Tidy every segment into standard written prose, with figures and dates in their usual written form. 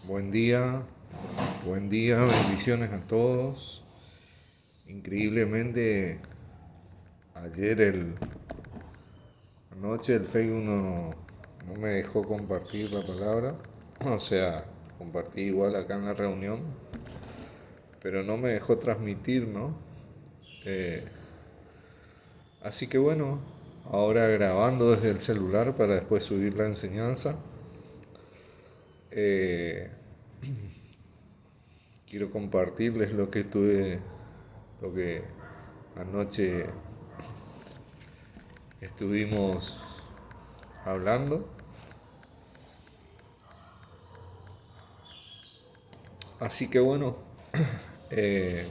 Buen día, bendiciones a todos. Increíblemente, anoche el Facebook no me dejó compartir la palabra. O sea, compartí igual acá en la reunión, pero no me dejó transmitir, ¿no? Eh, Así que bueno, ahora grabando desde el celular para después subir la enseñanza. eh, Quiero compartirles lo que anoche estuvimos hablando. Así que bueno, eh,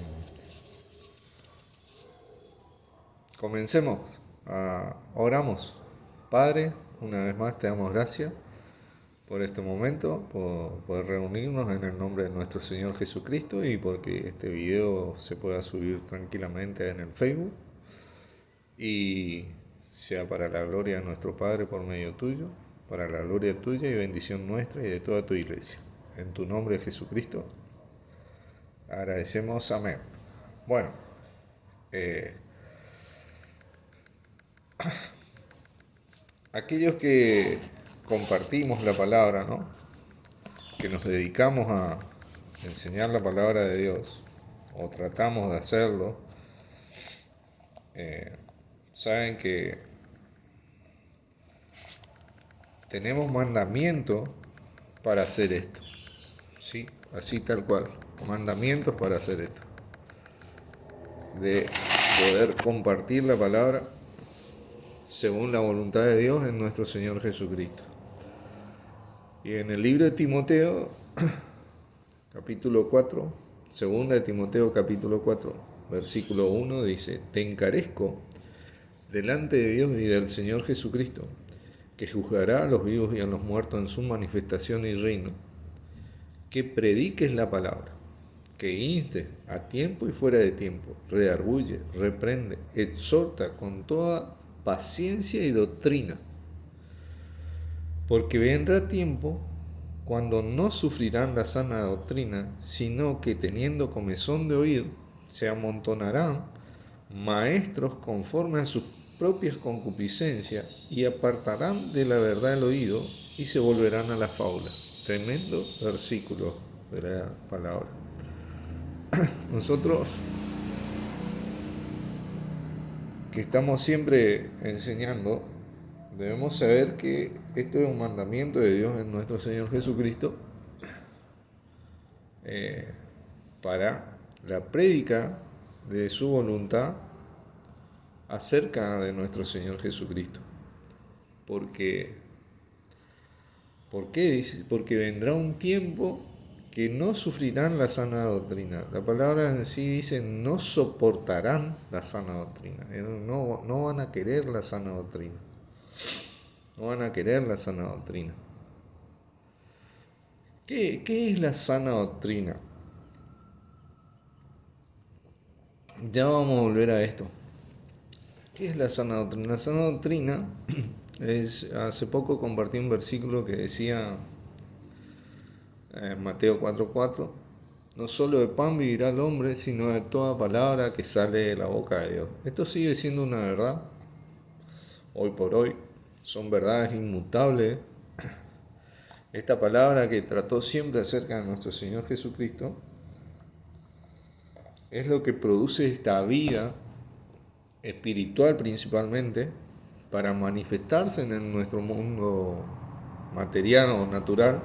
comencemos. Oramos. Padre, una vez más te damos gracias por este momento, por poder reunirnos en el nombre de nuestro Señor Jesucristo y porque este video se pueda subir tranquilamente en el Facebook y sea para la gloria de nuestro Padre por medio tuyo, para la gloria tuya y bendición nuestra y de toda tu iglesia. En tu nombre, Jesucristo, agradecemos. Amén. Bueno, eh, aquellos que compartimos la palabra, ¿no? Que nos dedicamos a enseñar la palabra de Dios, o tratamos de hacerlo, eh, saben que tenemos mandamiento para hacer esto, ¿sí? Así tal cual, mandamientos para hacer esto, de poder compartir la palabra según la voluntad de Dios en nuestro Señor Jesucristo. Y en el libro de Timoteo, capítulo 4, segunda de Timoteo capítulo 4, versículo 1, dice: Te encarezco delante de Dios y del Señor Jesucristo, que juzgará a los vivos y a los muertos en su manifestación y reino, que prediques la palabra, que instes a tiempo y fuera de tiempo, redarguye, reprende, exhorta con toda paciencia y doctrina, porque vendrá tiempo cuando no sufrirán la sana doctrina, sino que teniendo comezón de oír, se amontonarán maestros conforme a sus propias concupiscencias y apartarán de la verdad el oído y se volverán a la fábula. Tremendo versículo de la palabra. Nosotros que estamos siempre enseñando, debemos saber que esto es un mandamiento de Dios en nuestro Señor Jesucristo, eh, para la prédica de su voluntad acerca de nuestro Señor Jesucristo. Porque, ¿por qué? Dice, porque vendrá un tiempo que no sufrirán la sana doctrina. La palabra en sí dice: no soportarán la sana doctrina. No van a querer la sana doctrina. No van a querer la sana doctrina. ¿Qué es la sana doctrina? Ya vamos a volver a esto. ¿Qué es la sana doctrina? La sana doctrina hace poco compartí un versículo que decía en Mateo 4:4, no solo de pan vivirá el hombre, sino de toda palabra que sale de la boca de Dios. Esto sigue siendo una verdad, hoy por hoy, son verdades inmutables. Esta palabra que trató siempre acerca de nuestro Señor Jesucristo es lo que produce esta vida espiritual principalmente para manifestarse en nuestro mundo material o natural,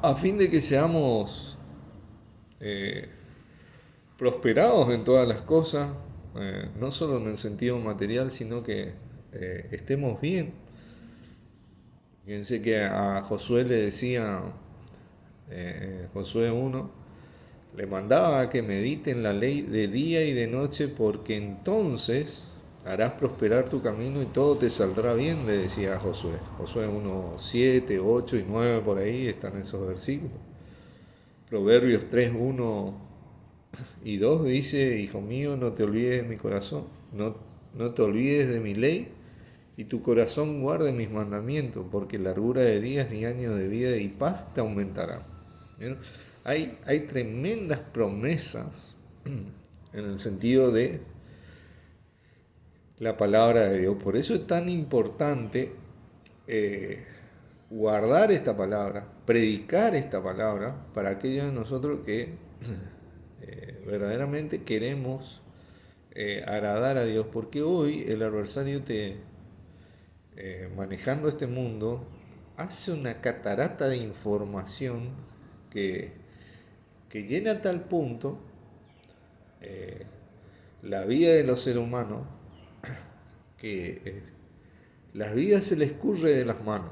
a fin de que seamos eh, prosperados en todas las cosas, no solo en el sentido material, sino que estemos bien. Fíjense que a Josué le decía, Josué 1, le mandaba a que medite en la ley de día y de noche, porque entonces harás prosperar tu camino y todo te saldrá bien, le decía a Josué. Josué 1, 7, 8 y 9, por ahí están esos versículos. Proverbios 3, 1 y 2 dice: Hijo mío, no te olvides de mi corazón, no te olvides de mi ley y tu corazón guarde mis mandamientos, porque largura de días ni años de vida y paz te aumentarán. ¿Bien? Hay tremendas promesas en el sentido de la palabra de Dios. Por eso es tan importante guardar esta palabra, predicar esta palabra para aquellos de nosotros que verdaderamente queremos agradar a Dios, porque hoy el adversario manejando este mundo hace una catarata de información que, que llena a tal punto la vida de los seres humanos que las vidas se les escurre de las manos.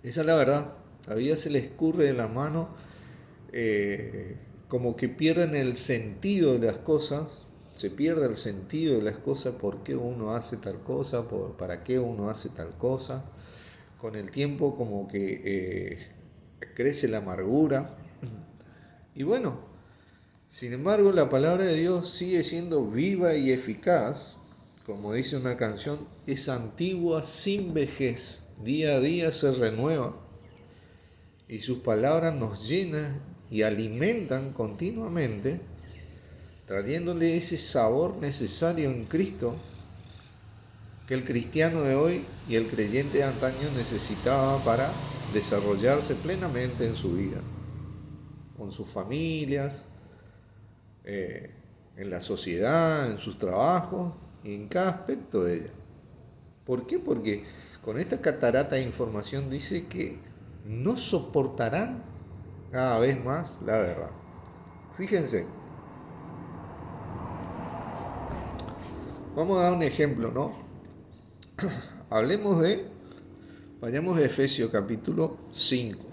Esa es la verdad. La vida se les escurre de las manos, como que pierden el sentido de las cosas. Se pierde el sentido de las cosas, por qué uno hace tal cosa, para qué uno hace tal cosa. Con el tiempo como que crece la amargura. Y bueno, sin embargo la palabra de Dios sigue siendo viva y eficaz. Como dice una canción, es antigua sin vejez, día a día se renueva y sus palabras nos llenan y alimentan continuamente, trayéndole ese sabor necesario en Cristo que el cristiano de hoy y el creyente de antaño necesitaba para desarrollarse plenamente en su vida, con sus familias, en la sociedad, en sus trabajos y en cada aspecto de ella. ¿Por qué? Porque con esta catarata de información dice que no soportarán cada vez más la verdad. Fíjense, vamos a dar un ejemplo, ¿no? Vayamos a Efesios capítulo 5.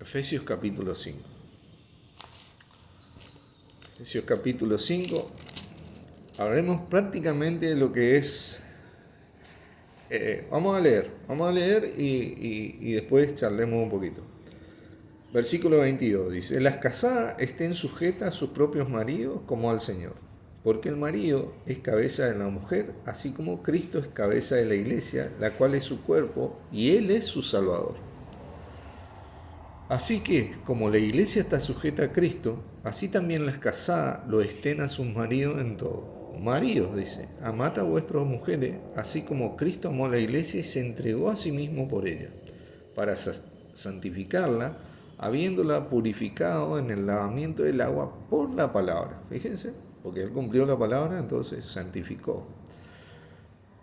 Efesios capítulo 5. Efesios capítulo 5. Hablemos prácticamente de lo que es. Vamos a leer y después charlemos un poquito. Versículo 22 dice: las casadas estén sujetas a sus propios maridos como al Señor, porque el marido es cabeza de la mujer, así como Cristo es cabeza de la iglesia, la cual es su cuerpo, y Él es su Salvador. Así que, como la iglesia está sujeta a Cristo, así también las casadas lo estén a sus maridos en todo. Maridos, dice, amad a vuestras mujeres, así como Cristo amó a la iglesia y se entregó a sí mismo por ella, para santificarla, habiéndola purificado en el lavamiento del agua por la palabra. Fíjense, porque Él cumplió la palabra, entonces santificó,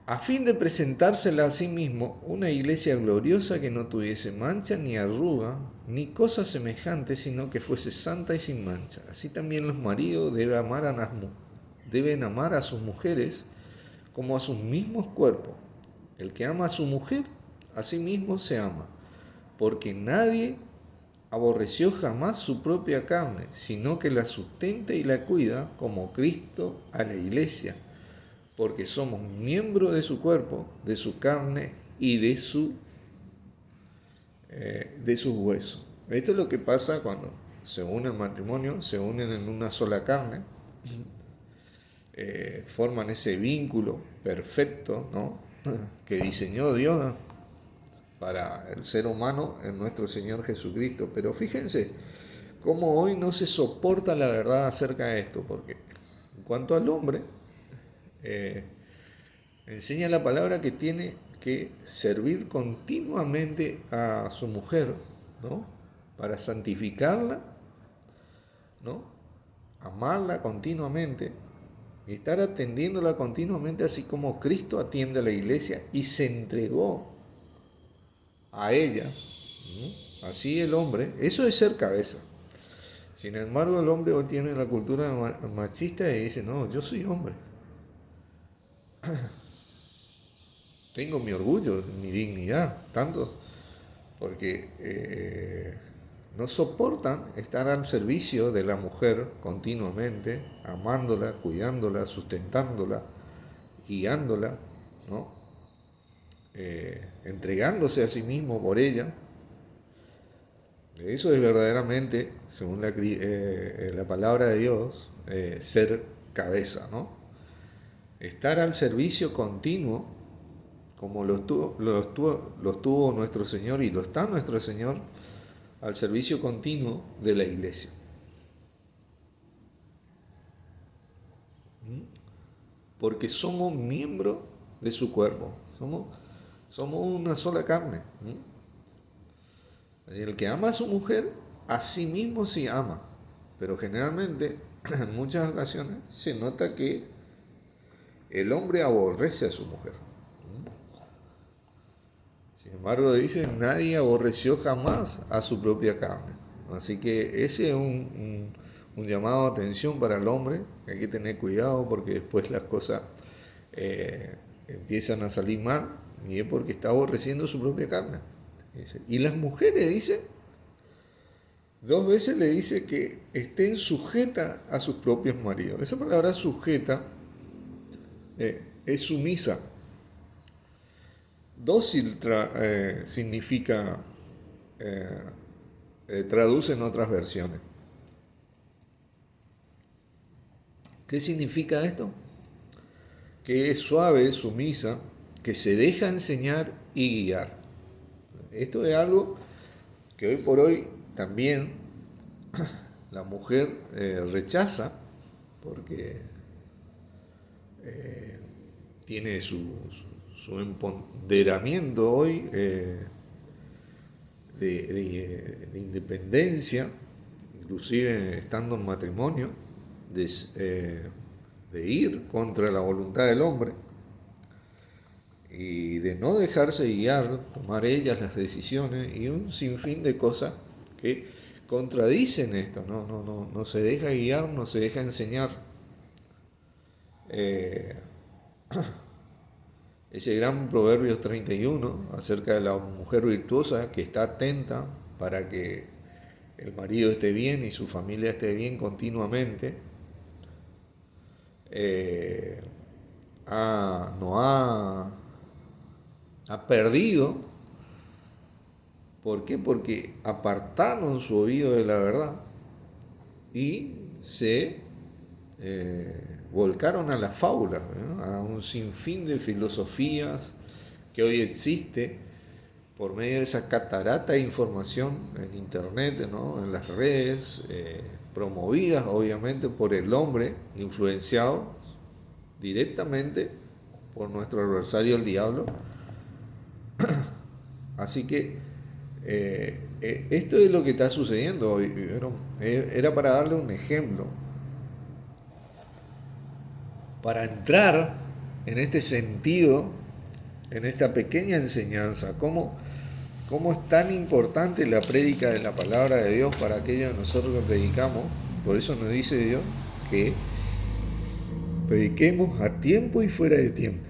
a fin de presentársela a sí mismo una iglesia gloriosa que no tuviese mancha ni arruga, ni cosa semejante, sino que fuese santa y sin mancha. Así también los maridos deben amar a sus mujeres como a sus mismos cuerpos. El que ama a su mujer, a sí mismo se ama, porque nadie aborreció jamás su propia carne, sino que la sustenta y la cuida, como Cristo a la iglesia, porque somos miembros de su cuerpo, de su carne y de sus huesos. Esto es lo que pasa cuando se une el matrimonio, se unen en una sola carne, forman ese vínculo perfecto, ¿no?, que diseñó Dios para el ser humano en nuestro Señor Jesucristo. Pero fíjense cómo hoy no se soporta la verdad acerca de esto, porque en cuanto al hombre, enseña la palabra que tiene que servir continuamente a su mujer, ¿no?, para santificarla, ¿no?, amarla continuamente y estar atendiéndola continuamente, así como Cristo atiende a la iglesia y se entregó a ella, ¿no? Así el hombre, eso es ser cabeza. Sin embargo, el hombre hoy tiene la cultura machista y dice: no, yo soy hombre, tengo mi orgullo, mi dignidad, tanto porque no soportan estar al servicio de la mujer continuamente, amándola, cuidándola, sustentándola, guiándola, ¿no?, entregándose a sí mismo por ella. Eso es verdaderamente, según la palabra de Dios, ser cabeza, ¿no? Estar al servicio continuo, como lo estuvo nuestro Señor y lo está nuestro Señor, al servicio continuo de la iglesia. Porque somos miembros de su cuerpo, somos una sola carne. El que ama a su mujer, a sí mismo sí ama, pero generalmente, en muchas ocasiones, se nota que el hombre aborrece a su mujer. Sin embargo, dice, nadie aborreció jamás a su propia carne. Así que ese es un llamado de atención para el hombre, que hay que tener cuidado porque después las cosas empiezan a salir mal, y es porque está aborreciendo su propia carne. Y las mujeres, dice, 2 veces le dice que estén sujetas a sus propios maridos. Esa palabra sujeta es sumisa. Dócil significa, traduce en otras versiones. ¿Qué significa esto? Que es suave, sumisa, que se deja enseñar y guiar. Esto es algo que hoy por hoy también la mujer rechaza, porque tiene su empoderamiento hoy de independencia, inclusive estando en matrimonio, de ir contra la voluntad del hombre y de no dejarse guiar, tomar ellas las decisiones y un sinfín de cosas que contradicen esto. No se deja guiar, no se deja enseñar. Ese gran Proverbios 31 acerca de la mujer virtuosa que está atenta para que el marido esté bien y su familia esté bien continuamente, ha perdido. ¿Por qué? Porque apartaron su oído de la verdad y se volcaron a las fábulas, ¿no? A un sinfín de filosofías que hoy existe por medio de esa catarata de información en internet, ¿no? En las redes, promovidas obviamente por el hombre, influenciado directamente por nuestro adversario el diablo. Así que esto es lo que está sucediendo hoy. Era para darle un ejemplo, para entrar en este sentido, en esta pequeña enseñanza, cómo es tan importante la prédica de la palabra de Dios para aquellos de nosotros que predicamos. Por eso nos dice Dios que prediquemos a tiempo y fuera de tiempo.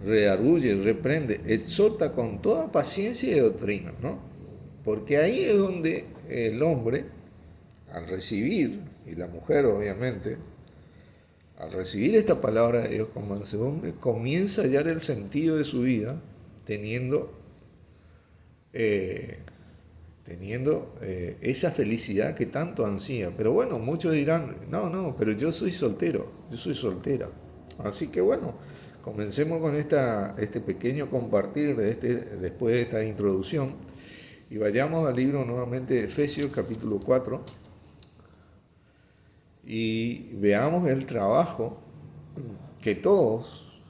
Redarguye, reprende, exhorta con toda paciencia y doctrina, ¿no? Porque ahí es donde el hombre, al recibir, y la mujer obviamente, al recibir esta palabra de Dios con mansedumbre, comienza a hallar el sentido de su vida, teniendo esa felicidad que tanto ansía. Pero bueno, muchos dirán, no, pero yo soy soltero, yo soy soltera. Así que bueno, comencemos con este pequeño compartir después de esta introducción, y vayamos al libro nuevamente de Efesios capítulo 4 y veamos el trabajo que todos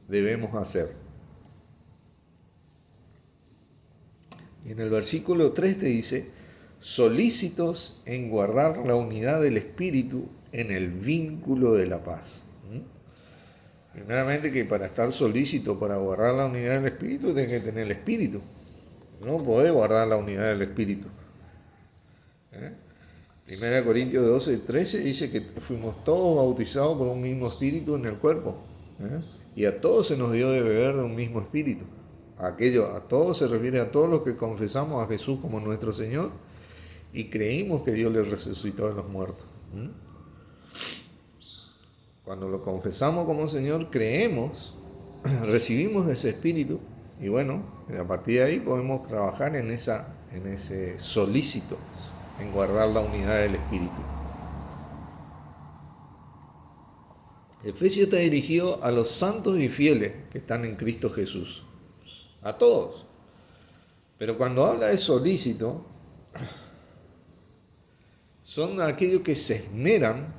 debemos hacer. Y en el versículo 3 te dice, solícitos en guardar la unidad del espíritu en el vínculo de la paz. Primeramente, que para estar solícito, para guardar la unidad del espíritu, tienes que tener el espíritu. No podés guardar la unidad del espíritu. 1 Corintios 12:13 dice que fuimos todos bautizados por un mismo espíritu en el cuerpo. Y a todos se nos dio de beber de un mismo espíritu. A todos se refiere a todos los que confesamos a Jesús como nuestro Señor y creímos que Dios le resucitó de los muertos. Cuando lo confesamos como Señor, creemos, recibimos ese espíritu, y bueno, a partir de ahí podemos trabajar en esa en ese solícito en guardar la unidad del Espíritu. Efesios está dirigido a los santos y fieles que están en Cristo Jesús, a todos. Pero cuando habla de solícito, son aquellos que se esmeran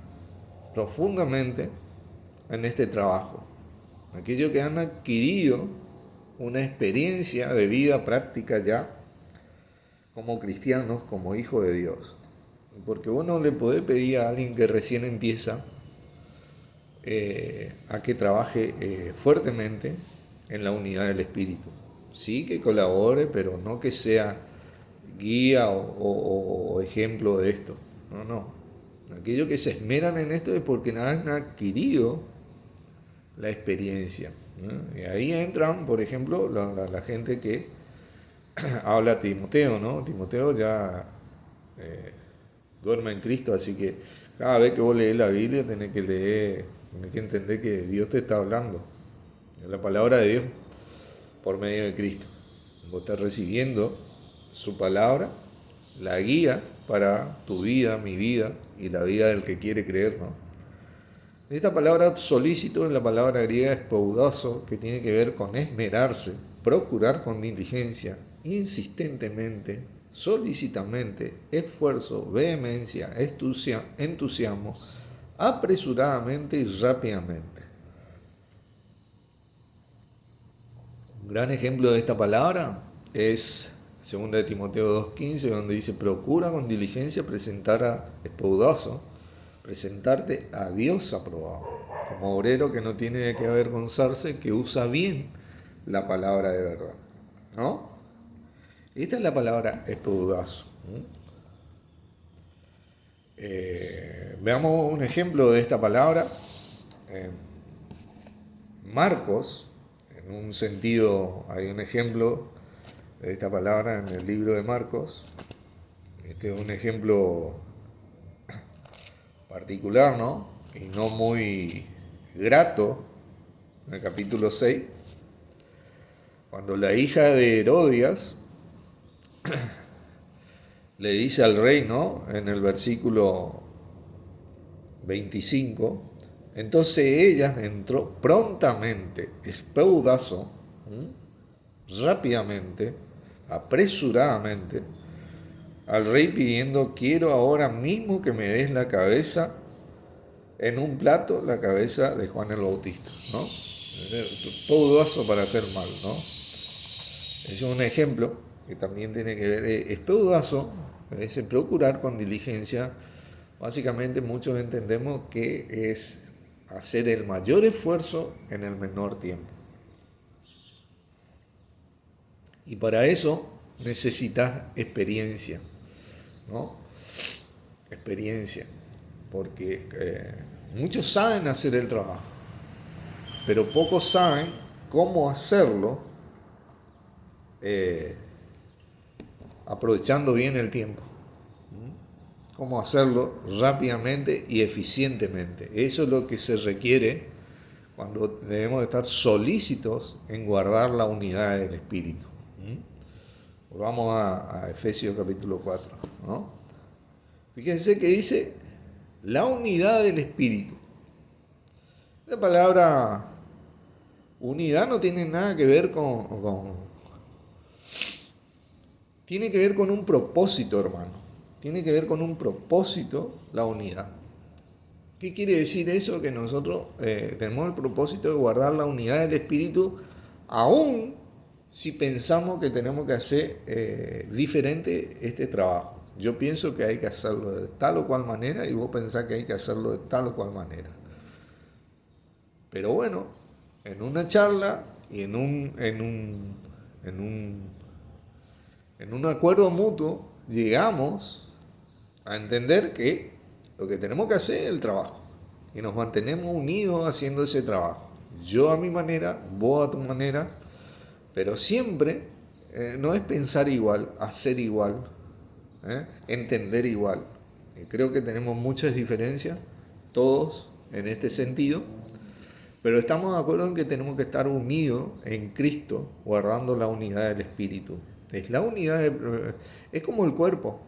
profundamente en este trabajo, aquellos que han adquirido una experiencia de vida práctica ya como cristianos, como hijos de Dios. Porque vos no le podés pedir a alguien que recién empieza a que trabaje fuertemente en la unidad del Espíritu. Sí que colabore, pero no que sea guía o ejemplo de esto. No. Aquellos que se esmeran en esto es porque han adquirido la experiencia, ¿no? Y ahí entran, por ejemplo, la gente que habla a Timoteo, ¿no? Timoteo ya duerme en Cristo, así que cada vez que vos lees la Biblia tenés que entender que Dios te está hablando. Es la palabra de Dios por medio de Cristo. Vos estás recibiendo su palabra, la guía para tu vida, mi vida y la vida del que quiere creer, ¿no? Esta palabra solícito es la palabra griega espoudazo, que tiene que ver con esmerarse, procurar con diligencia, insistentemente, solícitamente, esfuerzo, vehemencia, entusiasmo, apresuradamente y rápidamente. Un gran ejemplo de esta palabra es 2 Timoteo 2:15, donde dice: procura con diligencia presentarte a Dios aprobado, como obrero que no tiene de qué avergonzarse, que usa bien la palabra de verdad, ¿no? Esta es la palabra espoudazo. Veamos un ejemplo de esta palabra. Marcos, en un sentido, hay un ejemplo de esta palabra en el libro de Marcos. Este es un ejemplo particular, ¿no? Y no muy grato, en el capítulo 6, cuando la hija de Herodías le dice al rey, ¿no? En el versículo 25, entonces ella entró prontamente, espeudazo, rápidamente, apresuradamente, al rey pidiendo: quiero ahora mismo que me des la cabeza en un plato, la cabeza de Juan el Bautista, ¿no? Espeudazo para hacer mal, ¿no? Es un ejemplo que también tiene que ver. Espeudazo es procurar con diligencia. Básicamente muchos entendemos que es hacer el mayor esfuerzo en el menor tiempo. Y para eso necesitas experiencia, ¿no? Experiencia. Porque muchos saben hacer el trabajo, pero pocos saben cómo hacerlo aprovechando bien el tiempo. Cómo hacerlo rápidamente y eficientemente. Eso es lo que se requiere cuando debemos estar solícitos en guardar la unidad del Espíritu. Vamos a Efesios capítulo 4, ¿no? Fíjense que dice la unidad del Espíritu. La palabra unidad no tiene nada que ver tiene que ver con un propósito, hermano. Tiene que ver con un propósito la unidad. ¿Qué quiere decir eso? Que nosotros tenemos el propósito de guardar la unidad del Espíritu, aún si pensamos que tenemos que hacer diferente este trabajo. Yo pienso que hay que hacerlo de tal o cual manera y vos pensás que hay que hacerlo de tal o cual manera. Pero bueno, en una charla y en un acuerdo mutuo llegamos a entender que lo que tenemos que hacer es el trabajo y nos mantenemos unidos haciendo ese trabajo. Yo a mi manera, vos a tu manera, pero siempre no es pensar igual, hacer igual, entender igual. Y creo que tenemos muchas diferencias, todos en este sentido, pero estamos de acuerdo en que tenemos que estar unidos en Cristo, guardando la unidad del Espíritu. Es la unidad, es como el cuerpo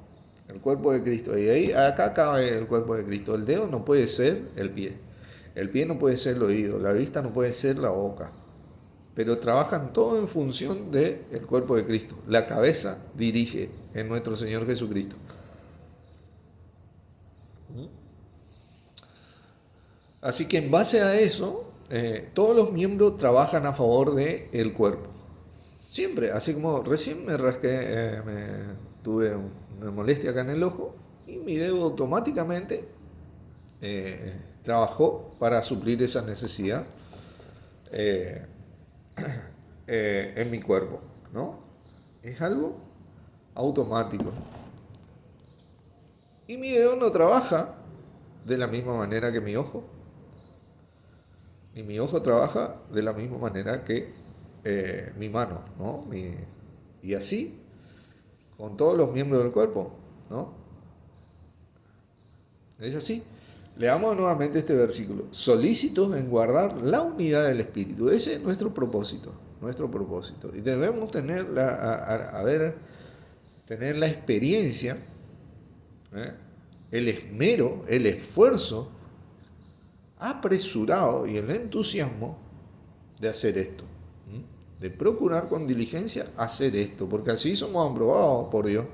de Cristo. Y ahí, acá cabe el cuerpo de Cristo. El dedo no puede ser el pie no puede ser el oído, la vista no puede ser la boca. Pero trabajan todo en función del cuerpo de Cristo. La cabeza dirige en nuestro Señor Jesucristo. Así que en base a eso, todos los miembros trabajan a favor del cuerpo. Siempre, así como recién me rasqué, tuve una molestia acá en el ojo y mi dedo automáticamente trabajó para suplir esa necesidad eh, en mi cuerpo, ¿no? Es algo automático. Y mi dedo no trabaja de la misma manera que mi ojo. Y mi ojo trabaja de la misma manera que mi mano, ¿no? Y así con todos los miembros del cuerpo, ¿no? Es así. Leamos nuevamente este versículo. Solícitos en guardar la unidad del Espíritu. Ese es nuestro propósito, nuestro propósito. Y debemos tener tener la experiencia, el esmero, el esfuerzo apresurado y el entusiasmo de hacer esto, de procurar con diligencia hacer esto, porque así somos aprobados por Dios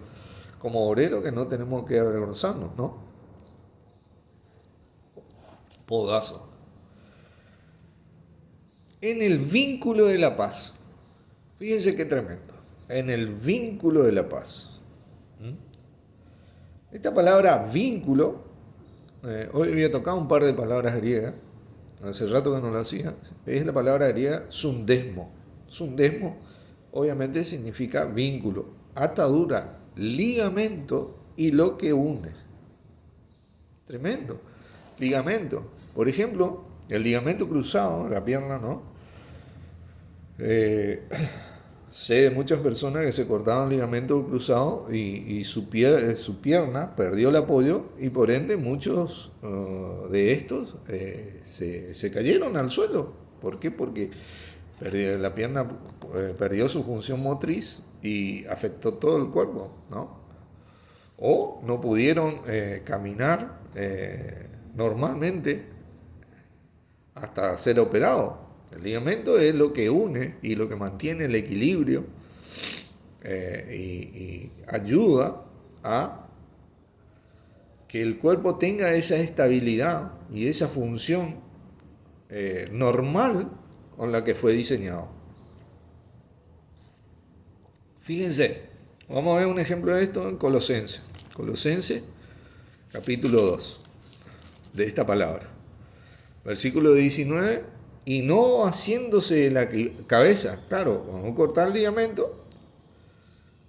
como obreros que no tenemos que avergonzarnos, ¿no? Podazo. En el vínculo de la paz. Fíjense qué tremendo. En el vínculo de la paz. Esta palabra vínculo, hoy había tocado un par de palabras griegas, hace rato que no lo hacía, es la palabra griega sundesmo. Sundesmo obviamente significa vínculo, atadura, ligamento y lo que une. Tremendo. Ligamento. Por ejemplo, el ligamento cruzado, la pierna, ¿no? Sé de muchas personas que se cortaron el ligamento cruzado y su pierna perdió el apoyo y por ende muchos de estos se cayeron al suelo. ¿Por qué? Porque la pierna perdió su función motriz y afectó todo el cuerpo, ¿no? O no pudieron caminar normalmente hasta ser operado. El ligamento es lo que une y lo que mantiene el equilibrio y ayuda a que el cuerpo tenga esa estabilidad y esa función normal con la que fue diseñado. Fíjense, vamos a ver un ejemplo de esto en Colosenses. Colosenses, capítulo 2, de esta palabra. Versículo 19, y no haciéndose de la cabeza. Claro, cuando cortar el ligamento,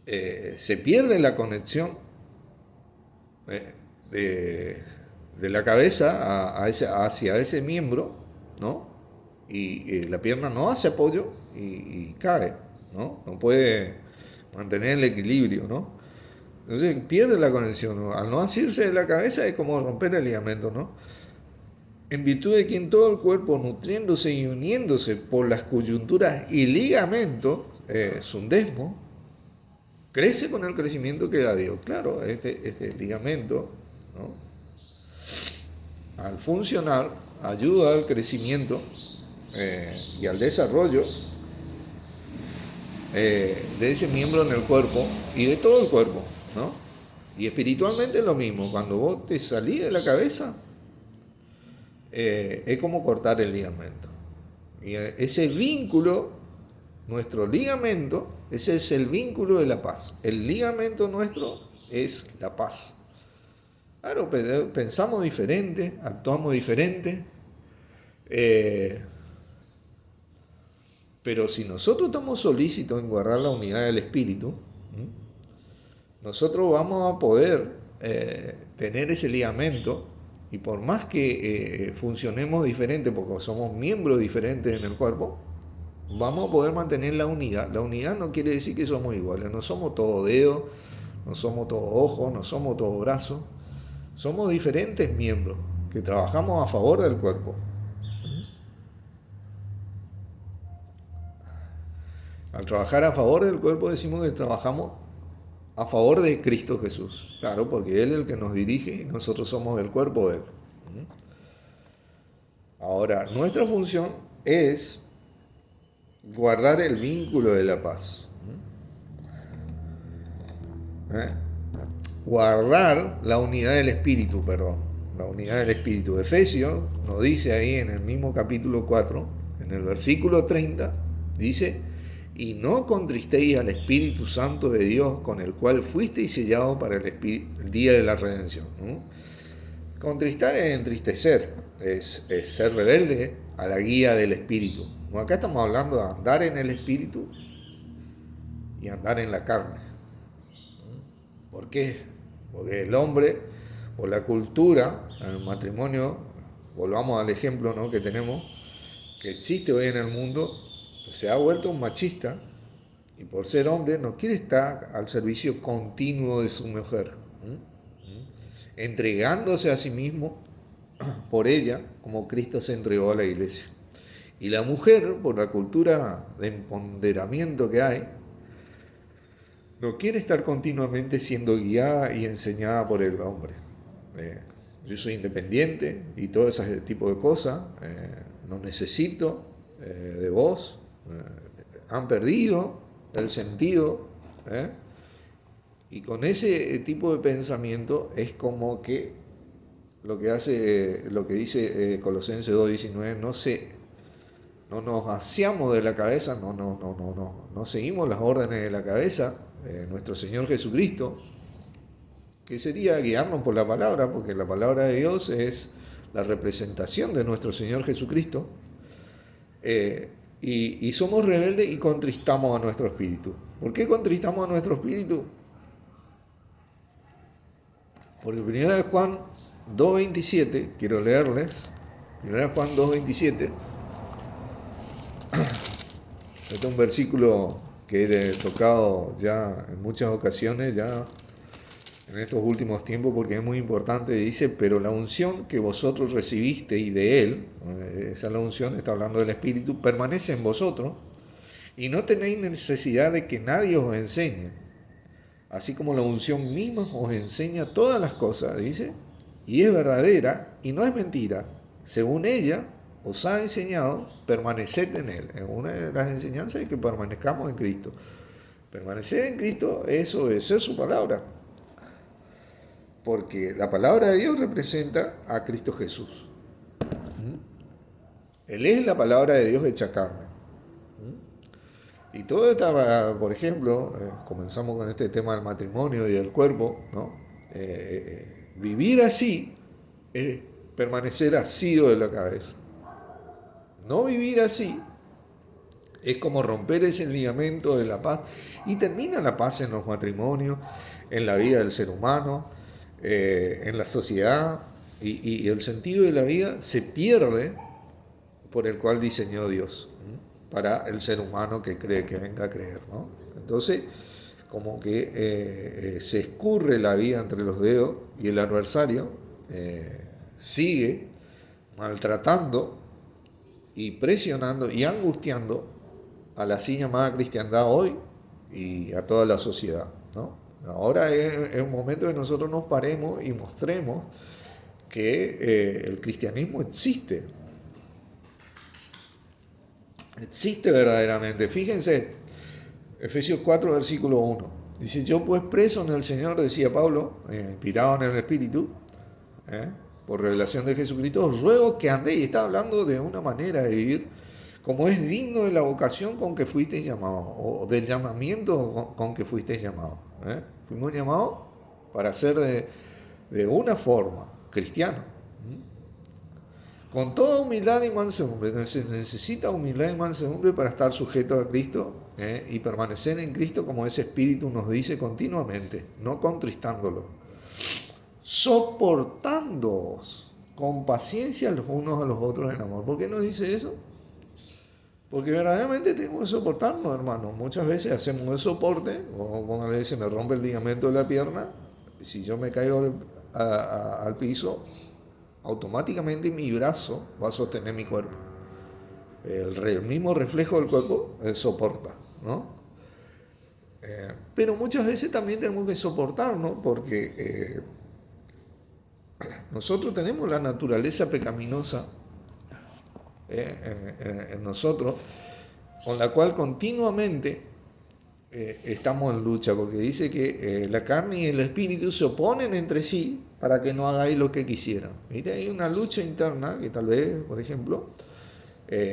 se pierde la conexión de la cabeza hacia ese miembro, ¿no? Y la pierna no hace apoyo y cae, ¿no? No puede mantener el equilibrio, ¿no? Entonces pierde la conexión, ¿no? Al no asirse de la cabeza es como romper el ligamento, ¿no? En virtud de que en todo el cuerpo, nutriéndose y uniéndose por las coyunturas y ligamentos, sundesmo, crece con el crecimiento que da Dios. Claro, este ligamento, ¿no? Al funcionar, ayuda al crecimiento y al desarrollo de ese miembro en el cuerpo y de todo el cuerpo, ¿no? Y espiritualmente es lo mismo. Cuando vos te salís de la cabeza, es como cortar el ligamento. Y ese vínculo, nuestro ligamento, ese es el vínculo de la paz. El ligamento nuestro es la paz. Claro, pensamos diferente, actuamos diferente, pero si nosotros estamos solícitos en guardar la unidad del espíritu, nosotros vamos a poder tener ese ligamento. Y por más que funcionemos diferente, porque somos miembros diferentes en el cuerpo, vamos a poder mantener la unidad. La unidad no quiere decir que somos iguales. No somos todos dedos, no somos todos ojos, no somos todos brazos. Somos diferentes miembros que trabajamos a favor del cuerpo. Al trabajar a favor del cuerpo decimos que trabajamos a favor de Cristo Jesús. Claro, porque Él es el que nos dirige y nosotros somos el cuerpo de Él. Ahora, nuestra función es guardar el vínculo de la paz. Guardar la unidad del Espíritu, perdón. La unidad del Espíritu. Efesios nos dice ahí en el mismo capítulo 4, en el versículo 30, dice: y no contristéis al Espíritu Santo de Dios, con el cual fuisteis sellados para el día de la redención. Contristar es entristecer, es ser rebelde a la guía del Espíritu. Acá estamos hablando de andar en el Espíritu y andar en la carne. ¿Por qué? Porque el hombre, por la cultura, en el matrimonio, volvamos al ejemplo, ¿no?, que tenemos, que existe hoy en el mundo, se ha vuelto un machista y por ser hombre no quiere estar al servicio continuo de su mujer, entregándose a sí mismo por ella como Cristo se entregó a la iglesia. Y la mujer, por la cultura de empoderamiento que hay, no quiere estar continuamente siendo guiada y enseñada por el hombre. Yo soy independiente y todo ese tipo de cosas, no necesito de vos. Han perdido el sentido, y con ese tipo de pensamiento es como que lo que dice Colosenses 2:19, no nos vaciamos de la cabeza, no seguimos las órdenes de la cabeza, nuestro Señor Jesucristo, que sería guiarnos por la palabra, porque la palabra de Dios es la representación de nuestro Señor Jesucristo. Y somos rebeldes y contristamos a nuestro espíritu. ¿Por qué contristamos a nuestro espíritu? Porque 1 Juan 2:27, quiero leerles, 1 Juan 2:27, este es un versículo que he tocado ya en muchas ocasiones, ya en estos últimos tiempos, porque es muy importante. Dice: pero la unción que vosotros recibisteis de Él, esa es la unción, está hablando del Espíritu, permanece en vosotros, y no tenéis necesidad de que nadie os enseñe, así como la unción misma os enseña todas las cosas, dice, y es verdadera y no es mentira. Según ella os ha enseñado, permaneced en Él. Una de las enseñanzas es que permanezcamos en Cristo. Permanecer en Cristo es obedecer su palabra, porque la palabra de Dios representa a Cristo Jesús. Él es la palabra de Dios hecha carne. Y todo esto, por ejemplo, comenzamos con este tema del matrimonio y del cuerpo, ¿no? Vivir así es permanecer asido de la cabeza. No vivir así es como romper ese ligamento de la paz, y termina la paz en los matrimonios, en la vida del ser humano, en la sociedad, y el sentido de la vida se pierde por el cual diseñó Dios para el ser humano que cree, que venga a creer, ¿no? Entonces, como que se escurre la vida entre los dedos y el adversario sigue maltratando y presionando y angustiando a la así llamada cristiandad hoy y a toda la sociedad, ¿no? Ahora es un momento que nosotros nos paremos y mostremos que el cristianismo existe verdaderamente. Fíjense, Efesios 4, versículo 1. Dice: yo pues preso en el Señor, decía Pablo, inspirado en el Espíritu, por revelación de Jesucristo, os ruego que andéis. Y está hablando de una manera de vivir como es digno de la vocación con que fuisteis llamados, o del llamamiento con que fuisteis llamados. Fuimos llamados para ser de una forma cristiana. Con toda humildad y mansedumbre. Se necesita humildad y mansedumbre para estar sujeto a Cristo, y permanecer en Cristo, como ese Espíritu nos dice continuamente, no contristándolo. Soportándoos con paciencia los unos a los otros en amor. ¿Por qué nos dice eso? Porque verdaderamente tenemos que soportarnos, hermanos. Muchas veces hacemos el soporte, o a veces me rompe el ligamento de la pierna, si yo me caigo al piso, automáticamente mi brazo va a sostener mi cuerpo. El mismo reflejo del cuerpo soporta. ¿no? Pero muchas veces también tenemos que soportar, ¿no? Porque nosotros tenemos la naturaleza pecaminosa en nosotros, con la cual continuamente estamos en lucha, porque dice que la carne y el espíritu se oponen entre sí para que no hagáis lo que quisieran. ¿Viste? Hay una lucha interna que tal vez, por ejemplo,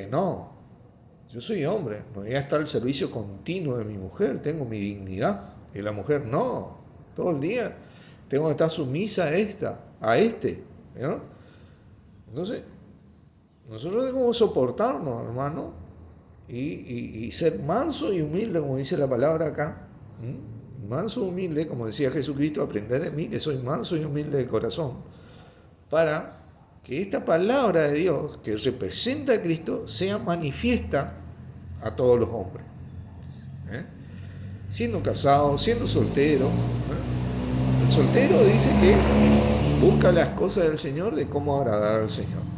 no, yo soy hombre, no voy a estar al servicio continuo de mi mujer, tengo mi dignidad. Y la mujer, no, todo el día tengo que estar sumisa a este, ¿no? Entonces, nosotros debemos soportarnos, hermano, y ser manso y humilde, como dice la palabra acá. Manso y humilde, como decía Jesucristo, aprended de mí, que soy manso y humilde de corazón, para que esta palabra de Dios, que representa a Cristo, sea manifiesta a todos los hombres. Siendo casado, siendo soltero. El soltero dice que busca las cosas del Señor, de cómo agradar al Señor.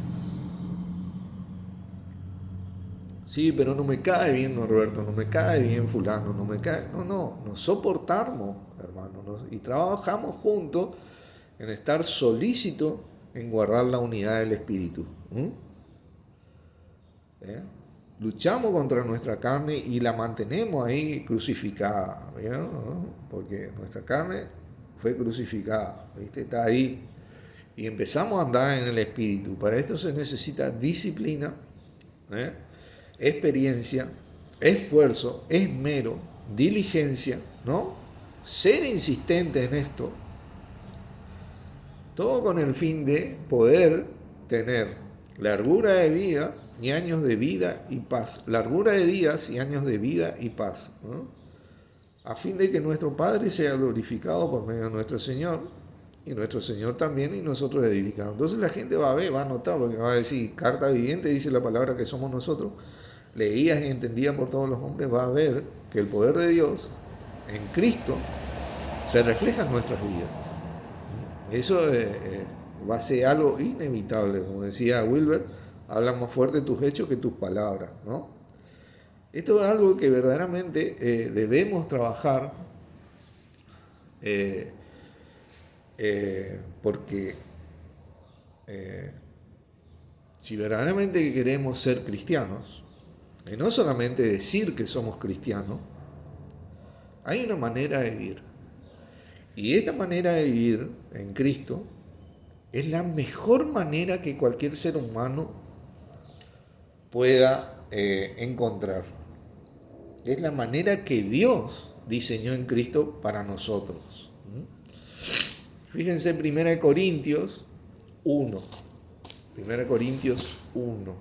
Sí, pero no me cae bien Norberto, no me cae bien fulano, no me cae... No, nos soportamos, hermanos, y trabajamos juntos en estar solícitos en guardar la unidad del Espíritu. Luchamos contra nuestra carne y la mantenemos ahí crucificada, ¿no? Porque nuestra carne fue crucificada, ¿viste? Está ahí. Y empezamos a andar en el Espíritu. Para esto se necesita disciplina, experiencia, esfuerzo, esmero, diligencia, ¿no? Ser insistente en esto, todo con el fin de poder tener largura de vida y años de vida y paz, largura de días y años de vida y paz, ¿no? A fin de que nuestro Padre sea glorificado por medio de nuestro Señor, y nuestro Señor también, y nosotros edificados. Entonces la gente va a ver, va a notar, porque va a decir, carta viviente, dice la palabra que somos nosotros, leídas y entendidas por todos los hombres, va a ver que el poder de Dios en Cristo se refleja en nuestras vidas. Eso va a ser algo inevitable, como decía Wilber, habla más fuerte tus hechos que tus palabras, ¿no? Esto es algo que verdaderamente debemos trabajar, porque si verdaderamente queremos ser cristianos, y no solamente decir que somos cristianos, hay una manera de vivir. Y esta manera de vivir en Cristo es la mejor manera que cualquier ser humano pueda encontrar. Es la manera que Dios diseñó en Cristo para nosotros. Fíjense en 1 Corintios 1. 1 Corintios 1.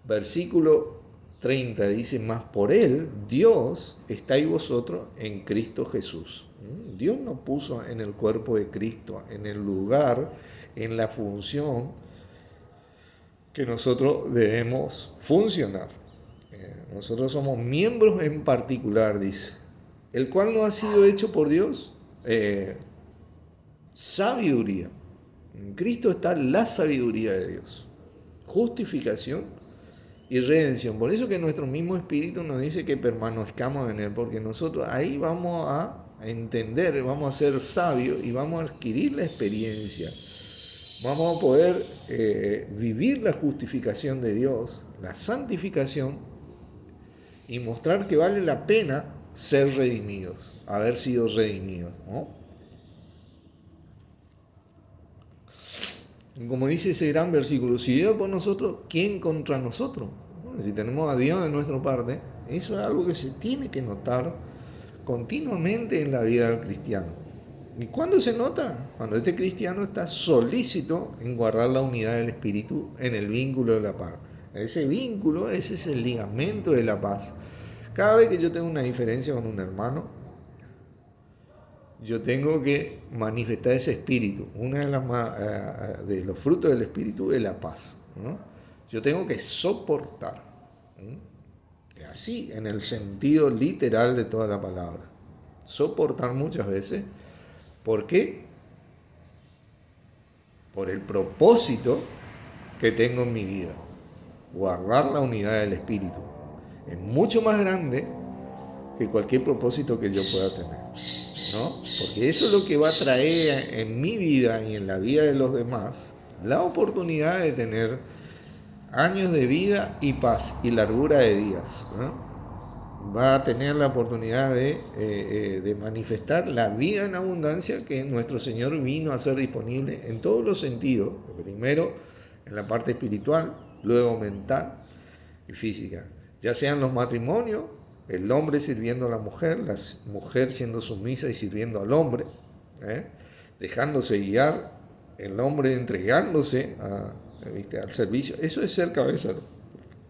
Versículo 30 dice, más por Él, Dios, estáis vosotros en Cristo Jesús. Dios nos puso en el cuerpo de Cristo, en el lugar, en la función que nosotros debemos funcionar. Nosotros somos miembros en particular, dice, el cual no ha sido hecho por Dios sabiduría. En Cristo está la sabiduría de Dios, justificación y redención. Por eso que nuestro mismo Espíritu nos dice que permanezcamos en Él, porque nosotros ahí vamos a entender, vamos a ser sabios y vamos a adquirir la experiencia. Vamos a poder vivir la justificación de Dios, la santificación, y mostrar que vale la pena ser redimidos, haber sido redimidos, ¿no? Como dice ese gran versículo, si Dios por nosotros, ¿quién contra nosotros? Bueno, si tenemos a Dios de nuestra parte, eso es algo que se tiene que notar continuamente en la vida del cristiano. ¿Y cuándo se nota? Cuando este cristiano está solícito en guardar la unidad del Espíritu en el vínculo de la paz. Ese vínculo, ese es el ligamento de la paz. Cada vez que yo tengo una diferencia con un hermano, yo tengo que manifestar ese espíritu. Uno de los frutos del espíritu es la paz, ¿no? Yo tengo que soportar, ¿no? Así, en el sentido literal de toda la palabra. Soportar muchas veces. ¿Por qué? Por el propósito que tengo en mi vida. Guardar la unidad del espíritu. Es mucho más grande que cualquier propósito que yo pueda tener, ¿no? Porque eso es lo que va a traer en mi vida y en la vida de los demás la oportunidad de tener años de vida y paz y largura de días, ¿no? Va a tener la oportunidad de manifestar la vida en abundancia que nuestro Señor vino a ser disponible en todos los sentidos, primero en la parte espiritual, luego mental y física, ya sean los matrimonios, el hombre sirviendo a la mujer, la mujer siendo sumisa y sirviendo al hombre, dejándose guiar, el hombre entregándose al servicio. Eso es ser cabeza.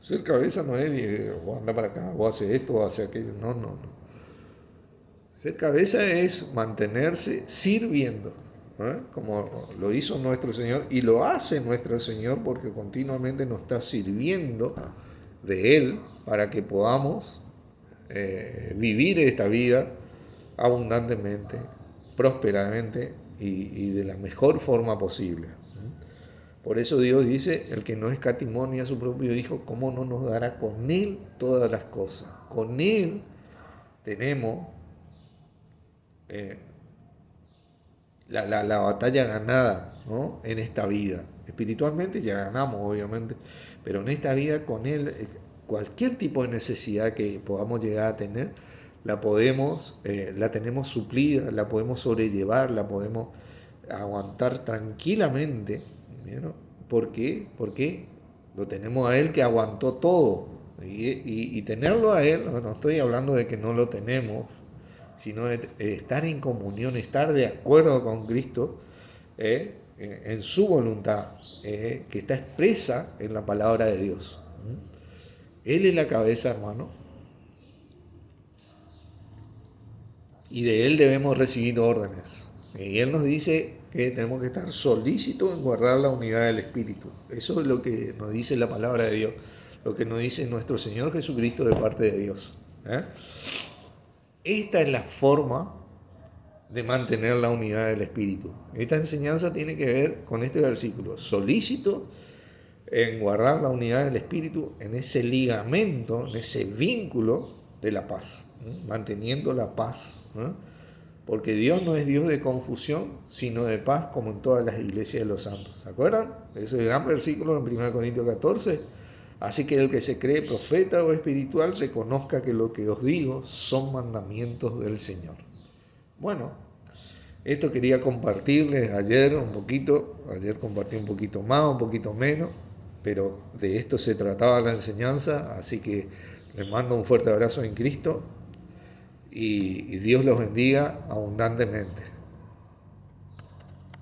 Ser cabeza no es o anda para acá, o hace esto, o hace aquello. No, no, no. Ser cabeza es mantenerse sirviendo, como lo hizo nuestro Señor y lo hace nuestro Señor porque continuamente nos está sirviendo de Él para que podamos vivir esta vida abundantemente, prósperamente y de la mejor forma posible. Por eso Dios dice, el que no escatimó ni a su propio Hijo, ¿cómo no nos dará con Él todas las cosas? Con Él tenemos la batalla ganada, ¿no? En esta vida. Espiritualmente ya ganamos, obviamente, pero en esta vida con Él, cualquier tipo de necesidad que podamos llegar a tener, la tenemos suplida, la podemos sobrellevar, la podemos aguantar tranquilamente, ¿no? ¿Por qué? Porque lo tenemos a Él que aguantó todo. Y tenerlo a Él, no estoy hablando de que no lo tenemos, sino de estar en comunión, estar de acuerdo con Cristo en su voluntad, que está expresa en la palabra de Dios. Él es la cabeza, hermano, y de Él debemos recibir órdenes. Y Él nos dice que tenemos que estar solícitos en guardar la unidad del Espíritu. Eso es lo que nos dice la palabra de Dios, lo que nos dice nuestro Señor Jesucristo de parte de Dios. Esta es la forma de mantener la unidad del Espíritu. Esta enseñanza tiene que ver con este versículo, solícito en guardar la unidad del Espíritu, en ese ligamento, en ese vínculo de la paz, manteniendo la paz, porque Dios no es Dios de confusión, sino de paz, como en todas las iglesias de los santos. ¿Se acuerdan? Ese gran versículo en 1 Corintios 14. Así que el que se cree profeta o espiritual reconozca que lo que os digo son mandamientos del Señor. Bueno, esto quería compartirles ayer compartí un poquito más, un poquito menos, pero de esto se trataba la enseñanza, así que les mando un fuerte abrazo en Cristo y Dios los bendiga abundantemente.